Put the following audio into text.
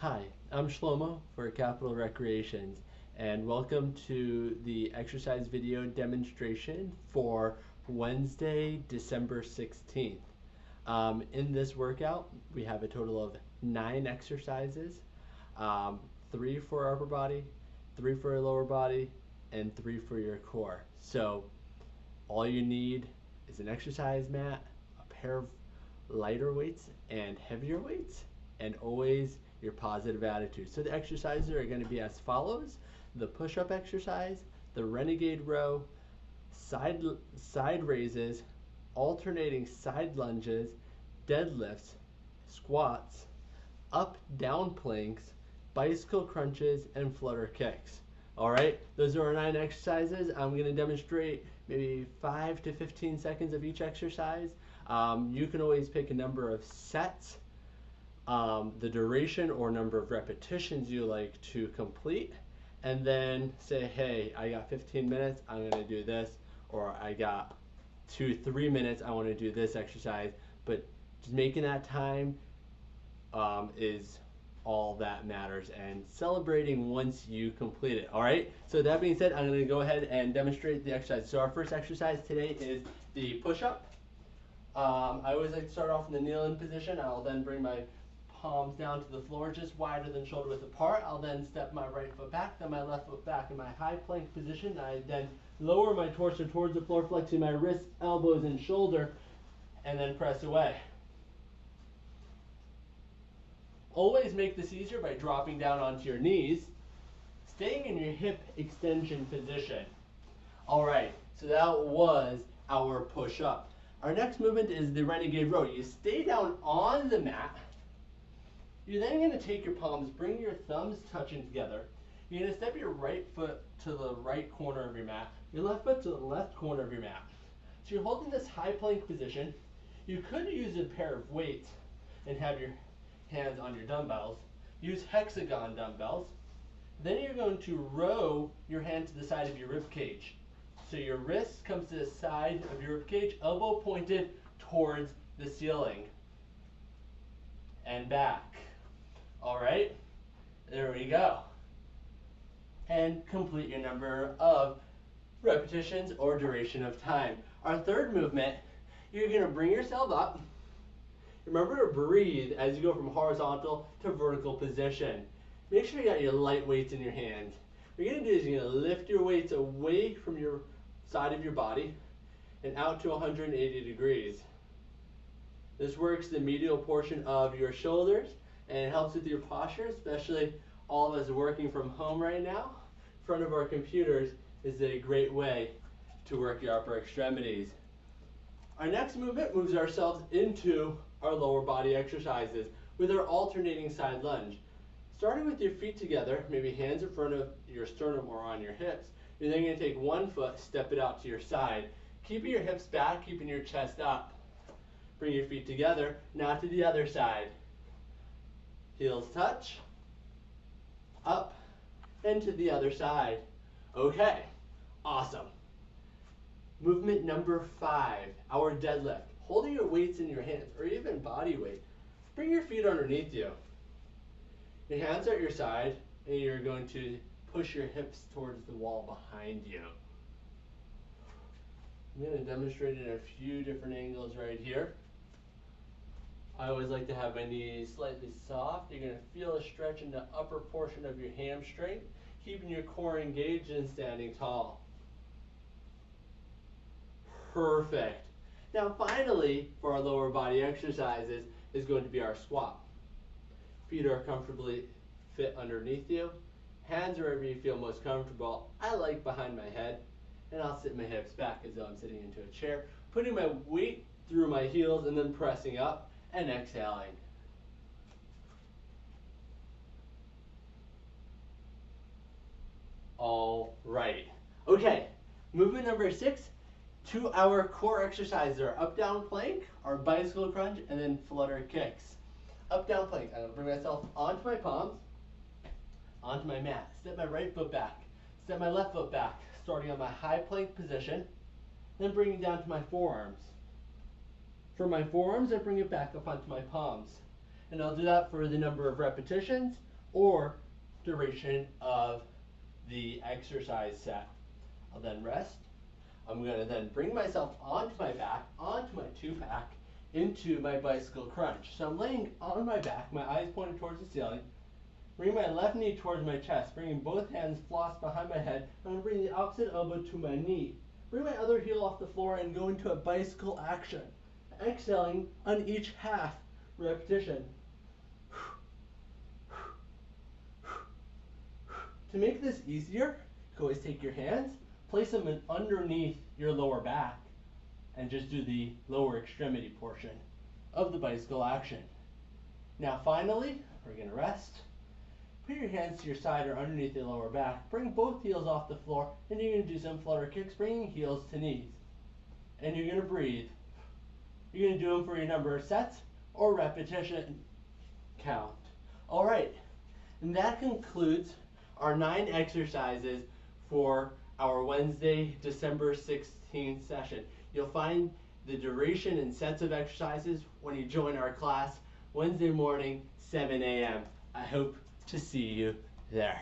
Hi, I'm Shlomo for Capital Recreations, and welcome to the exercise video demonstration for Wednesday, December 16th. In this workout, we have a total of 9 exercises, 3 for our upper body, 3 for our lower body, and 3 for your core. So all you need is an exercise mat, a pair of lighter weights and heavier weights, and always your positive attitude. So the exercises are going to be as follows: the push-up exercise, the renegade row, side raises, alternating side lunges, deadlifts, squats, up down planks, bicycle crunches, and flutter kicks. All right, those are our 9 exercises. I'm going to demonstrate maybe 5 to 15 seconds of each exercise. You can always pick a number of sets, the duration or number of repetitions you like to complete, and then say, hey, I got 15 minutes, I'm going to do this, or I got 3 minutes, I want to do this exercise. But just making that time is all that matters, and celebrating once you complete it. All right, so that being said, I'm going to go ahead and demonstrate the exercise. So our first exercise today is the push-up. I always like to start off in the kneel-in position. I'll then bring my palms down to the floor, just wider than shoulder width apart. I'll then step my right foot back, then my left foot back in my high plank position. I then lower my torso towards the floor, flexing my wrists, elbows, and shoulder, and then press away. Always make this easier by dropping down onto your knees, staying in your hip extension position. All right, so that was our push-up. Our next movement is the renegade row. You stay down on the mat. You're then going to take your palms, bring your thumbs touching together. You're going to step your right foot to the right corner of your mat, your left foot to the left corner of your mat. So you're holding this high plank position. You could use a pair of weights and have your hands on your dumbbells. Use hexagon dumbbells. Then you're going to row your hand to the side of your rib cage. So your wrist comes to the side of your rib cage, elbow pointed towards the ceiling. And back. All right, there we go. And complete your number of repetitions or duration of time. Our third movement, you're going to bring yourself up. Remember to breathe as you go from horizontal to vertical position. Make sure you got your light weights in your hands. What you're going to do is you're going to lift your weights away from your side of your body and out to 180 degrees. This works the medial portion of your shoulders, and it helps with your posture, especially all of us working from home right now. In front of our computers is a great way to work your upper extremities. Our next movement moves ourselves into our lower body exercises with our alternating side lunge. Starting with your feet together, maybe hands in front of your sternum or on your hips, you're then going to take one foot, step it out to your side, keeping your hips back, keeping your chest up. Bring your feet together, now to the other side. Heels touch, up, and to the other side. Okay, awesome. Movement number 5, our deadlift. Holding your weights in your hands, or even body weight, bring your feet underneath you. Your hands are at your side, and you're going to push your hips towards the wall behind you. I'm going to demonstrate it in a few different angles right here. I always like to have my knees slightly soft. You're going to feel a stretch in the upper portion of your hamstring, keeping your core engaged and standing tall. Perfect. Now finally, for our lower body exercises, is going to be our squat. Feet are comfortably fit underneath you. Hands are wherever you feel most comfortable. I like behind my head, and I'll sit my hips back as though I'm sitting into a chair, putting my weight through my heels and then pressing up and exhaling. All right. Okay, movement number 6, 2 our core exercises are up down plank, our bicycle crunch, and then flutter kicks. Up down plank, I'm going to bring myself onto my palms, onto my mat. Step my right foot back, step my left foot back, starting on my high plank position, then bringing down to my forearms. For my forearms, I bring it back up onto my palms. And I'll do that for the number of repetitions or duration of the exercise set. I'll then rest. I'm going to then bring myself onto my back, onto my 2-pack, into my bicycle crunch. So I'm laying on my back, my eyes pointed towards the ceiling. Bring my left knee towards my chest, bringing both hands flossed behind my head. I'm going to bring the opposite elbow to my knee. Bring my other heel off the floor and go into a bicycle action. Exhaling on each half repetition. To make this easier, you can always take your hands, place them underneath your lower back, and just do the lower extremity portion of the bicycle action. Now finally, we're going to rest. Put your hands to your side or underneath your lower back. Bring both heels off the floor, and you're going to do some flutter kicks, bringing heels to knees. And you're going to breathe. You're going to do them for your number of sets or repetition count. All right, and that concludes our 9 exercises for our Wednesday, December 16th session. You'll find the duration and sets of exercises when you join our class Wednesday morning, 7 a.m. I hope to see you there.